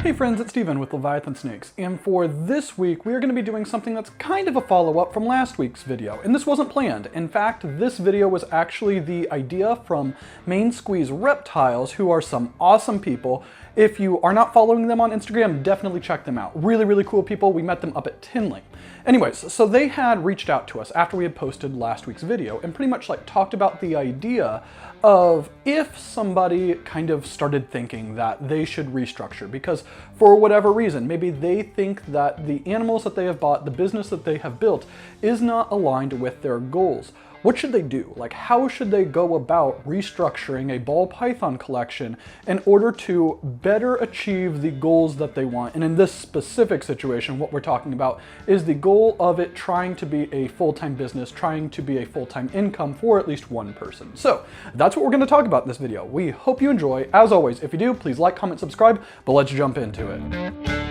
Hey friends, it's Steven with Leviathan Snakes, and for this week we are going to be doing something that's kind of a follow-up from last week's video, and this wasn't planned. In fact, this video was actually the idea from Main Squeeze Reptiles, who are some awesome people. If you are not following them on Instagram, definitely check them out. Really, really cool people. We met them up at Tinley. Anyways, so they had reached out to us after we had posted last week's video and pretty much like talked about the idea of if somebody kind of started thinking that they should restructure because for whatever reason, maybe they think that the animals that they have bought, the business that they have built is not aligned with their goals. What should they do? Like, how should they go about restructuring a ball python collection in order to better achieve the goals that they want? And in this specific situation, what we're talking about is the goal of it trying to be a full-time business, trying to be a full-time income for at least one person. So that's what we're going to talk about in this video. We hope you enjoy. As always, if you do, please like, comment, subscribe, but let's jump into it.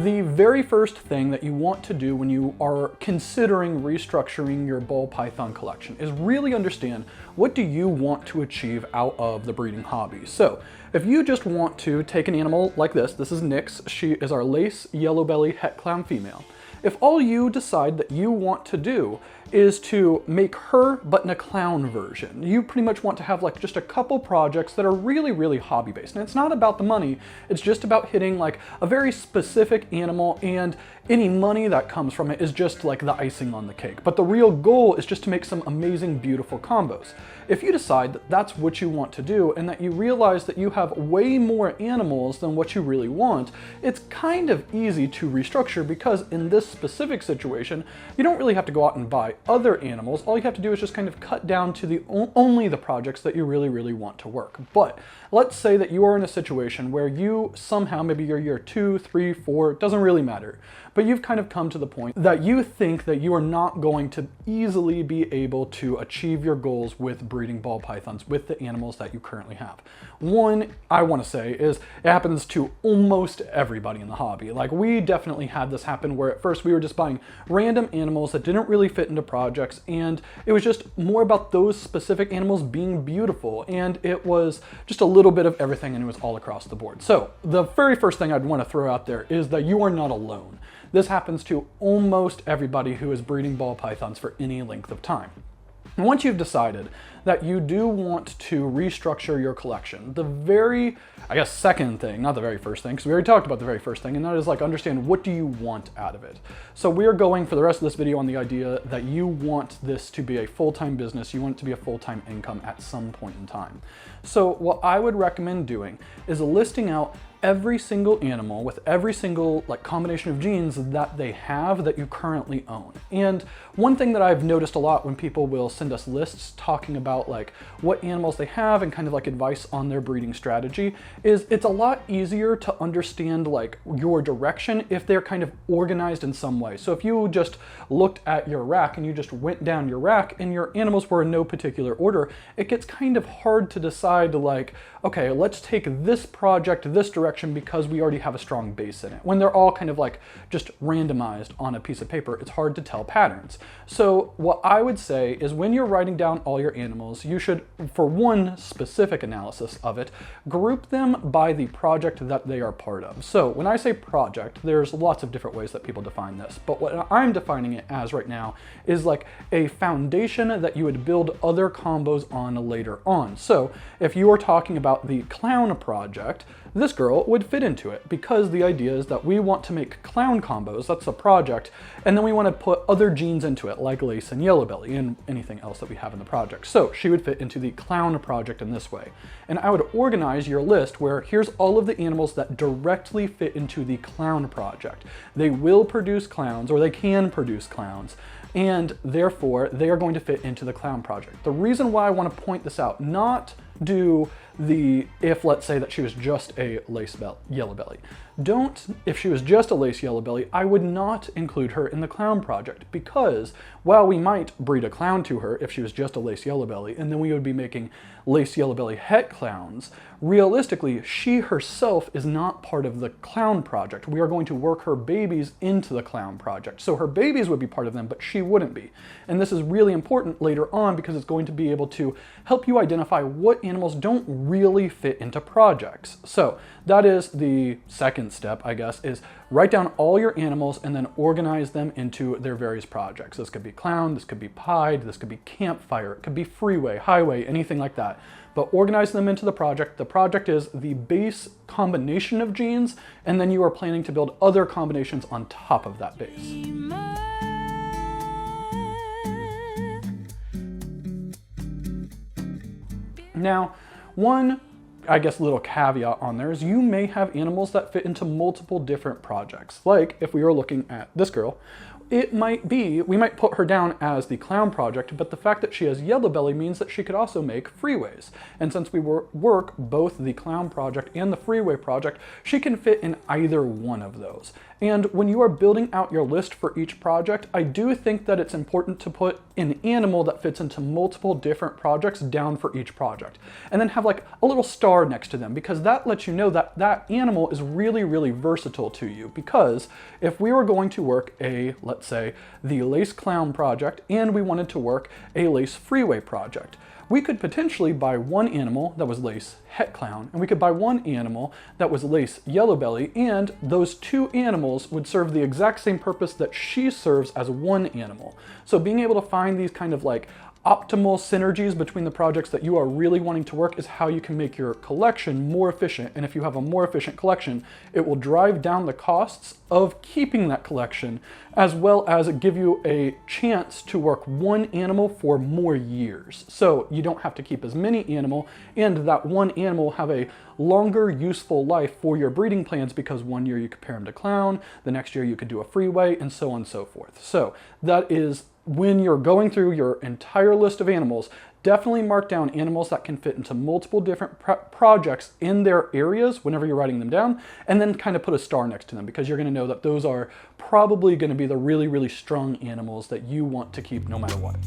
The very first thing that you want to do when you are considering restructuring your ball python collection is really understand what do you want to achieve out of the breeding hobby. So if you just want to take an animal like this is Nyx, she is our lace yellow belly het clown female. If all you decide that you want to do is to make her but in a clown version, you pretty much want to have like just a couple projects that are really, really hobby based. And it's not about the money, it's just about hitting like a very specific animal, and any money that comes from it is just like the icing on the cake. But the real goal is just to make some amazing, beautiful combos. If you decide that that's what you want to do and that you realize that you have way more animals than what you really want, it's kind of easy to restructure because in this specific situation, you don't really have to go out and buy other animals. All you have to do is just kind of cut down to the only the projects that you really, really want to work. But let's say that you are in a situation where you somehow, maybe you're year 2, 3, 4, it doesn't really matter, but you've kind of come to the point that you think that you are not going to easily be able to achieve your goals with breeding ball pythons with the animals that you currently have. One, I want to say, is it happens to almost everybody in the hobby. Like, we definitely had this happen where at first we were just buying random animals that didn't really fit into projects, and it was just more about those specific animals being beautiful, and it was just a little bit of everything, and it was all across the board. So the very first thing I'd want to throw out there is that you are not alone. This happens to almost everybody who is breeding ball pythons for any length of time. And once you've decided that you do want to restructure your collection, the very, I guess, second thing, not the very first thing, because we already talked about the very first thing, and that is like understand what do you want out of it. So we are going for the rest of this video on the idea that you want this to be a full-time business, you want it to be a full-time income at some point in time. So what I would recommend doing is listing out every single animal with every single like combination of genes that they have that you currently own. And one thing that I've noticed a lot when people will send us lists talking about like what animals they have and kind of like advice on their breeding strategy is it's a lot easier to understand like your direction if they're kind of organized in some way. So if you just looked at your rack and you just went down your rack and your animals were in no particular order, it gets kind of hard to decide like, okay, let's take this project this direction because we already have a strong base in it. When they're all kind of like just randomized on a piece of paper, it's hard to tell patterns. So what I would say is when you're writing down all your animals, you should, for one specific analysis of it, group them by the project that they are part of. So when I say project, there's lots of different ways that people define this, but what I'm defining it as right now is like a foundation that you would build other combos on later on. So if you are talking about the clown project, this girl would fit into it because the idea is that we want to make clown combos, that's a project, and then we want to put other genes into it like lace and yellow belly and anything else that we have in the project. So she would fit into the clown project in this way. And I would organize your list where here's all of the animals that directly fit into the clown project. They will produce clowns, or they can produce clowns, and therefore they are going to fit into the clown project. The reason why I want to point this out, not do the, if let's say that she was just a lace yellow belly. if she was just a lace yellow belly, I would not include her in the clown project, because while we might breed a clown to her if she was just a lace yellow belly, and then we would be making lace yellow belly het clowns, realistically, she herself is not part of the clown project. We are going to work her babies into the clown project. So her babies would be part of them, but she wouldn't be. And this is really important later on because it's going to be able to help you identify what animals don't really fit into projects. So that is the second step, I guess, is write down all your animals and then organize them into their various projects. This could be clown, this could be pied, this could be campfire, it could be freeway, highway, anything like that. But organize them into the project. The project is the base combination of genes, and then you are planning to build other combinations on top of that base. Now, one, I guess, little caveat on there is you may have animals that fit into multiple different projects. Like if we were looking at this girl, it might be, we might put her down as the clown project, but the fact that she has yellow belly means that she could also make freeways. And since we work both the clown project and the freeway project, she can fit in either one of those. And when you are building out your list for each project, I do think that it's important to put an animal that fits into multiple different projects down for each project. And then have like a little star next to them, because that lets you know that that animal is really, really versatile to you. Because if we were going to work let's say, the lace clown project, and we wanted to work a lace freeway project, we could potentially buy one animal that was lace het clown, and we could buy one animal that was lace yellow belly, and those two animals would serve the exact same purpose that she serves as one animal. So being able to find these kind of like optimal synergies between the projects that you are really wanting to work is how you can make your collection more efficient. And if you have a more efficient collection, it will drive down the costs of keeping that collection, as well as give you a chance to work one animal for more years. So you don't have to keep as many animal, and that one animal will have a longer useful life for your breeding plans, because one year you could pair them to clown, the next year you could do a freeway, and so on and so forth. So that is, when you're going through your entire list of animals, definitely mark down animals that can fit into multiple different projects in their areas whenever you're writing them down, and then kind of put a star next to them, because you're going to know that those are probably going to be the really, really strong animals that you want to keep no matter what.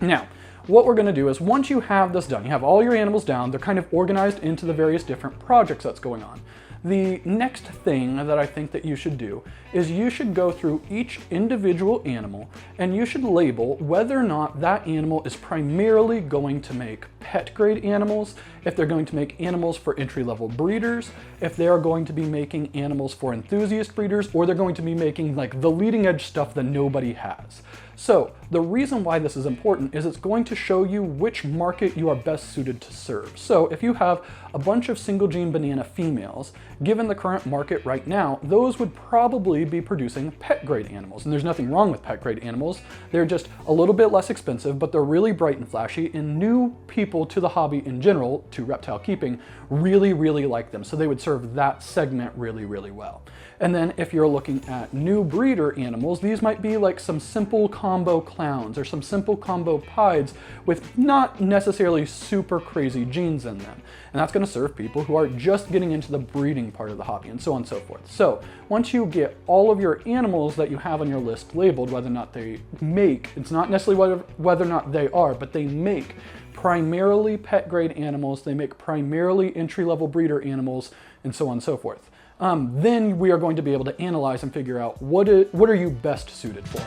Now, what we're going to do is, once you have this done, you have all your animals down, they're kind of organized into the various different projects that's going on. The next thing that I think that you should do is you should go through each individual animal and you should label whether or not that animal is primarily going to make pet grade animals, if they're going to make animals for entry-level breeders, if they are going to be making animals for enthusiast breeders, or they're going to be making like the leading edge stuff that nobody has. So the reason why this is important is it's going to show you which market you are best suited to serve. So if you have a bunch of single gene banana females, given the current market right now, those would probably be producing pet grade animals. And there's nothing wrong with pet grade animals. They're just a little bit less expensive, but they're really bright and flashy, and new people to the hobby in general, to reptile keeping, really, really like them. So they would serve that segment really, really well. And then if you're looking at new breeder animals, these might be like some simple combo clowns or some simple combo pieds with not necessarily super crazy genes in them. And that's going to serve people who are just getting into the breeding part of the hobby, and so on and so forth. So once you get all of your animals that you have on your list labeled, whether or not they make, it's not necessarily whether or not they are, but they make primarily pet grade animals, they make primarily entry-level breeder animals, and so on and so forth. Then we are going to be able to analyze and figure out what are you best suited for.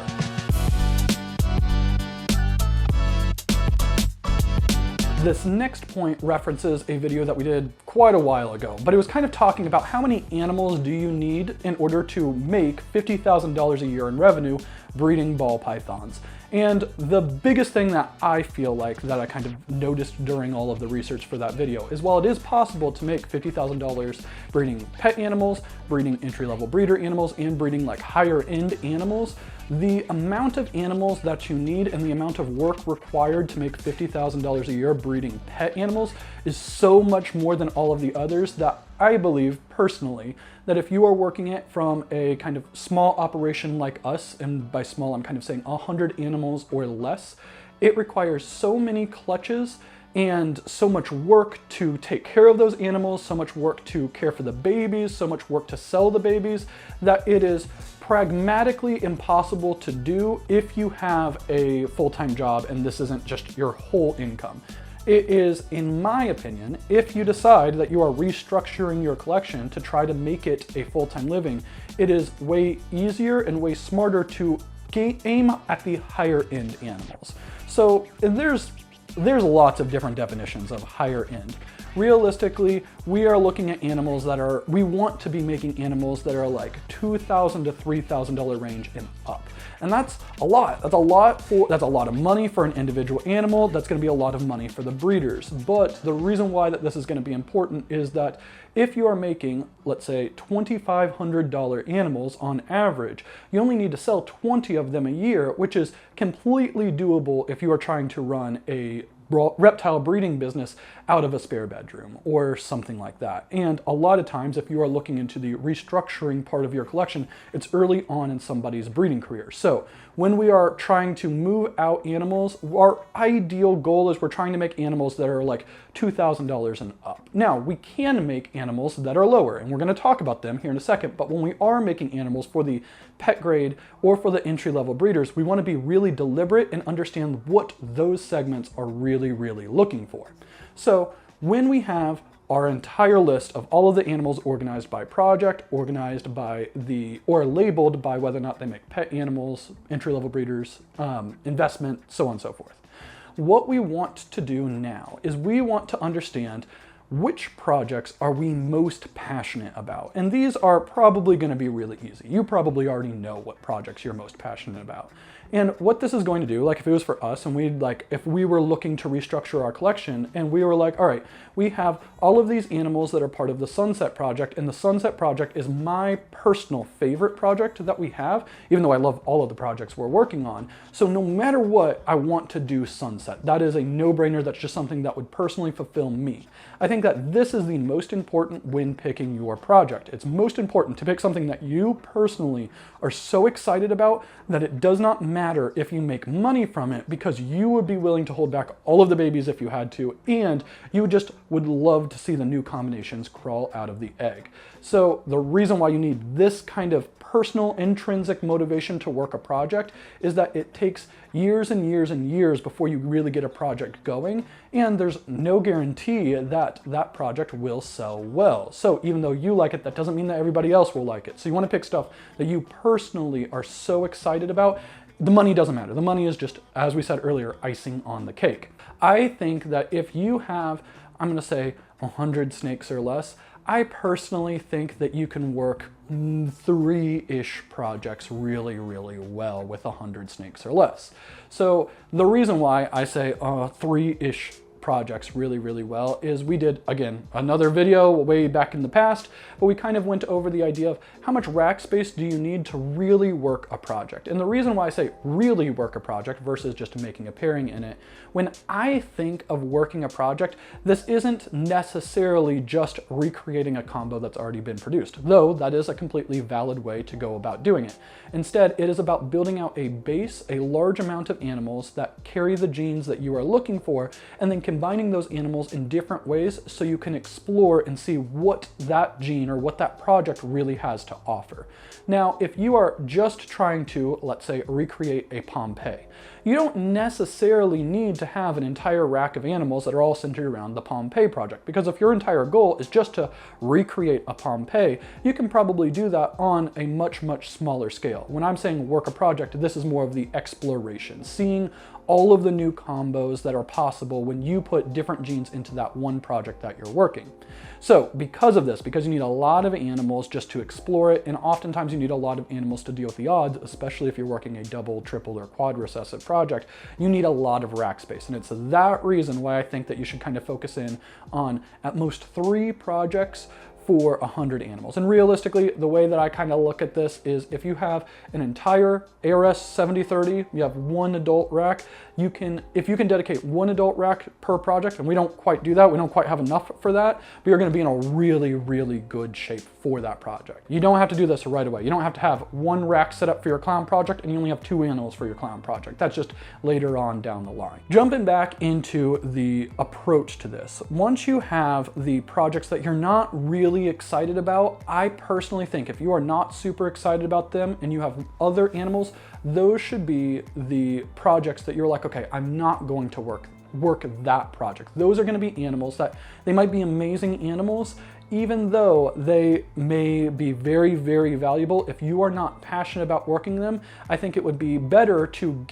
This next point references a video that we did quite a while ago, but it was kind of talking about how many animals do you need in order to make $50,000 a year in revenue breeding ball pythons. And the biggest thing that I feel like that I kind of noticed during all of the research for that video is, while it is possible to make $50,000 breeding pet animals, breeding entry-level breeder animals, and breeding like higher-end animals, the amount of animals that you need and the amount of work required to make $50,000 a year breeding pet animals is so much more than all of the others that I believe personally that if you are working it from a kind of small operation like us, and by small I'm kind of saying 100 animals or less, it requires so many clutches and so much work to take care of those animals, so much work to care for the babies, so much work to sell the babies, that it is pragmatically impossible to do if you have a full-time job and this isn't just your whole income. It is, in my opinion, if you decide that you are restructuring your collection to try to make it a full-time living, it is way easier and way smarter to aim at the higher end animals. So there's lots of different definitions of higher end. Realistically, we are looking at animals that we want to be making animals that are like $2,000 to $3,000 range and up. And that's a lot. That's a lot of money for an individual animal. That's going to be a lot of money for the breeders. But the reason why that this is going to be important is that if you are making, let's say, $2,500 animals on average, you only need to sell 20 of them a year, which is completely doable if you are trying to run a reptile breeding business out of a spare bedroom or something like that. And a lot of times, if you are looking into the restructuring part of your collection, it's early on in somebody's breeding career. So when we are trying to move out animals, our ideal goal is we're trying to make animals that are like $2,000 and up. Now, we can make animals that are lower, and we're going to talk about them here in a second, but when we are making animals for the pet grade or for the entry-level breeders, we want to be really deliberate and understand what those segments are really looking for. So when we have our entire list of all of the animals organized by project, organized by or labeled by whether or not they make pet animals, entry-level breeders, investment, so on and so forth. What we want to do now is we want to understand which projects are we most passionate about. And these are probably going to be really easy. You probably already know what projects you're most passionate about. And what this is going to do, like if it was for us and if we were looking to restructure our collection and we were like, all right, we have all of these animals that are part of the Sunset Project, and the Sunset Project is my personal favorite project that we have, even though I love all of the projects we're working on. So no matter what, I want to do Sunset. That is a no-brainer. That's just something that would personally fulfill me. I think that this is the most important when picking your project. It's most important to pick something that you personally are so excited about that it does not matter if you make money from it, because you would be willing to hold back all of the babies if you had to, and you just would love to see the new combinations crawl out of the egg. So the reason why you need this kind of personal intrinsic motivation to work a project is that it takes years and years and years before you really get a project going, and there's no guarantee that that project will sell well. So even though you like it, that doesn't mean that everybody else will like it. So you want to pick stuff that you personally are so excited about. The money doesn't matter. The money is just, as we said earlier, icing on the cake. I think that if you have, I'm going to say 100 snakes or less, I personally think that you can work 3-ish projects really well with 100 snakes or less. So the reason why I say 3-ish projects really well is we did, again, another video way back in the past, but we kind of went over the idea of how much rack space do you need to really work a project. And the reason why I say really work a project versus just making a pairing in it, when I think of working a project, this isn't necessarily just recreating a combo that's already been produced, though that is a completely valid way to go about doing it. Instead, it is about building out a base, a large amount of animals that carry the genes that you are looking for, and then combining those animals in different ways so you can explore and see what that gene or what that project really has to offer. Now, if you are just trying to, let's say, recreate a Pompeii, you don't necessarily need to have an entire rack of animals that are all centered around the Pompeii project, because if your entire goal is just to recreate a Pompeii, you can probably do that on a much smaller scale. When I'm saying work a project, this is more of the exploration, seeing all of the new combos that are possible when you put different genes into that one project that you're working. So because of this, because you need a lot of animals just to explore it, and oftentimes you need a lot of animals to deal with the odds, especially if you're working a double, triple, or quad recessive project, you need a lot of rack space. And it's that reason why I think that you should kind of focus in on at most 3 projects for 100 animals. And realistically, the way that I kind of look at this is if you have an entire ARS 7030, you have one adult rack, if you can dedicate one adult rack per project, and we don't quite do that, we don't quite have enough for that, but you're gonna be in a really, really good shape for that project. You don't have to do this right away. You don't have to have one rack set up for your clown project and you only have 2 animals for your clown project. That's just later on down the line. Jumping back into the approach to this, once you have the projects that you're not really excited about, I personally think if you are not super excited about them and you have other animals, those should be the projects that you're like, okay, I'm not going to work that project. Those are going to be animals that they might be amazing animals, even though they may be very, very valuable. If you are not passionate about working them, I think it would be better to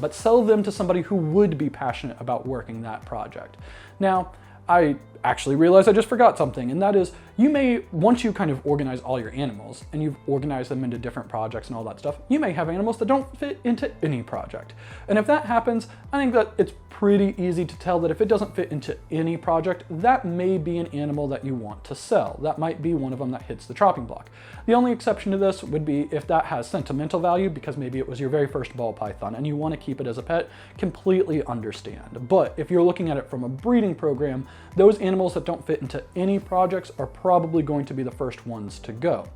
but sell them to somebody who would be passionate about working that project. Now, I actually realized I just forgot something, and that is you may, once you kind of organize all your animals and you've organized them into different projects and all that stuff, you may have animals that don't fit into any project. And if that happens, I think that it's pretty easy to tell that if it doesn't fit into any project, that may be an animal that you want to sell. That might be one of them that hits the chopping block. The only exception to this would be if that has sentimental value because maybe it was your very first ball python and you want to keep it as a pet, completely understand. But if you're looking at it from a breeding program, those animals that don't fit into any projects are probably going to be the first ones to go.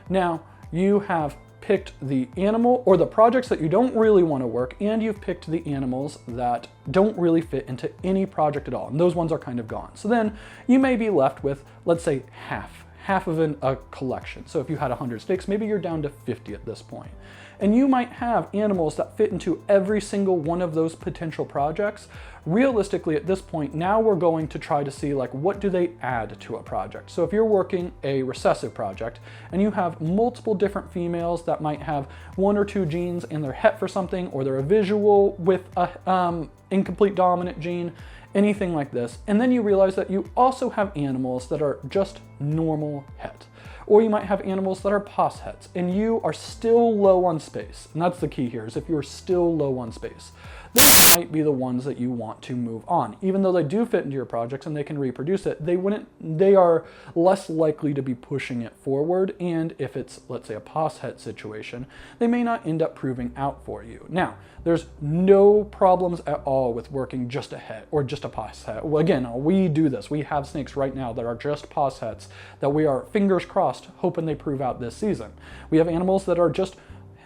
Now, you have picked the animal or the projects that you don't really want to work, and you've picked the animals that don't really fit into any project at all, and those ones are kind of gone. So then you may be left with, let's say, half of a collection. So if you had 100 stakes, maybe you're down to 50 at this point. And you might have animals that fit into every single one of those potential projects. Realistically, at this point, now we're going to try to see like what do they add to a project. So if you're working a recessive project and you have multiple different females that might have 1 or 2 genes and they're het for something, or they're a visual with a incomplete dominant gene, anything like this, and then you realize that you also have animals that are just normal het. Or you might have animals that are pos hets, and you are still low on space. And that's the key here, is if you're still low on space. Those might be the ones that you want to move on. Even though they do fit into your projects and they can reproduce it, they are less likely to be pushing it forward. And if it's, let's say, a pos het situation, they may not end up proving out for you. Now, there's no problems at all with working just a het or just a pos het. Well, again, we do this. We have snakes right now that are just pos hets that we are, fingers crossed, hoping they prove out this season. We have animals that are just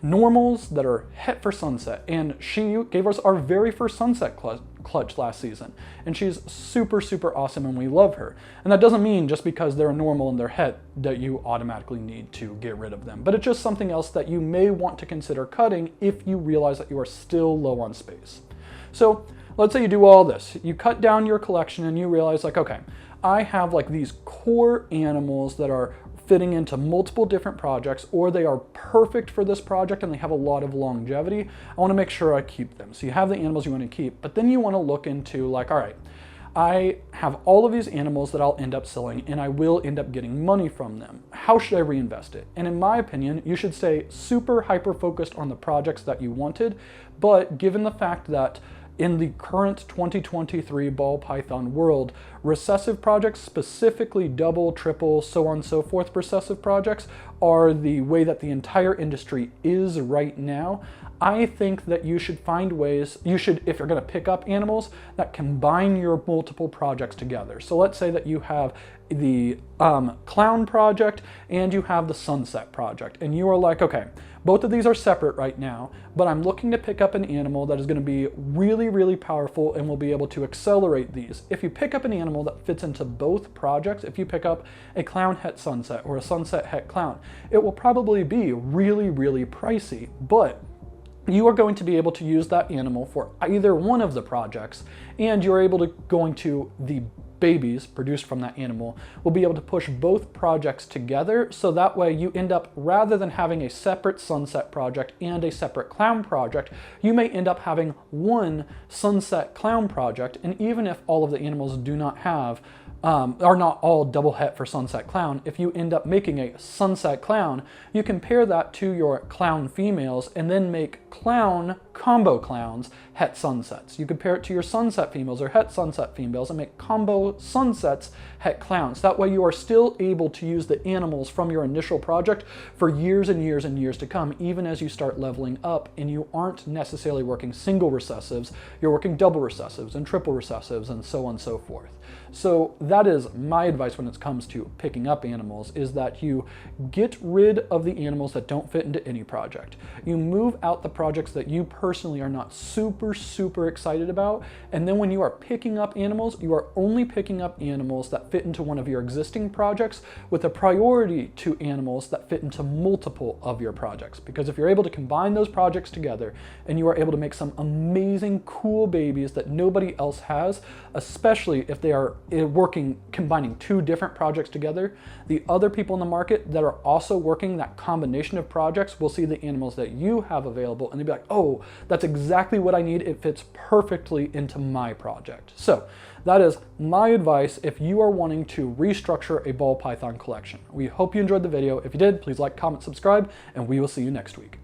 normals that are het for sunset, and she gave us our very first sunset clutch last season, and she's super, super awesome and we love her. And that doesn't mean just because they're a normal and they're het that you automatically need to get rid of them, but it's just something else that you may want to consider cutting if you realize that you are still low on space. So let's say you do all this, you cut down your collection and you realize like, okay, I have like these core animals that are fitting into multiple different projects, or they are perfect for this project and they have a lot of longevity. I want to make sure I keep them. So you have the animals you want to keep, but then you want to look into like, all right, I have all of these animals that I'll end up selling and I will end up getting money from them. How should I reinvest it? And in my opinion, you should stay super hyper focused on the projects that you wanted, but given the fact that in the current 2023 ball python world, recessive projects, specifically double, triple, so on and so forth recessive projects, are the way that the entire industry is right now. I think that you should find ways, if you're going to pick up animals, that combine your multiple projects together. So let's say that you have the clown project and you have the sunset project, and you are like, okay, both of these are separate right now, but I'm looking to pick up an animal that is going to be really, really powerful and will be able to accelerate these. If you pick up an animal that fits into both projects, if you pick up a clown het sunset or a sunset het clown, it will probably be really, really pricey, but you are going to be able to use that animal for either one of the projects, and you're going to the babies produced from that animal will be able to push both projects together, so that way you end up, rather than having a separate sunset project and a separate clown project, you may end up having one sunset clown project. And even if all of the animals do not have are not all double het for sunset clown, if you end up making a sunset clown, you can pair that to your clown females and then make clown combo clowns, het sunsets. You could pair it to your sunset females or het sunset females and make combo sunsets het clowns. That way you are still able to use the animals from your initial project for years and years and years to come, even as you start leveling up and you aren't necessarily working single recessives, you're working double recessives and triple recessives and so on and so forth. So that is my advice when it comes to picking up animals, is that you get rid of the animals that don't fit into any project. You move out the projects that you personally are not super excited about, and then when you are picking up animals, you are only picking up animals that fit into one of your existing projects with a priority to animals that fit into multiple of your projects. Because if you're able to combine those projects together and you are able to make some amazing cool babies that nobody else has, especially if they are combining two different projects together, the other people in the market that are also working that combination of projects will see the animals that you have available and they'll be like, oh, that's exactly what I need. It fits perfectly into my project. So that is my advice if you are wanting to restructure a ball python collection. We hope you enjoyed the video. If you did, please like, comment, subscribe, and we will see you next week.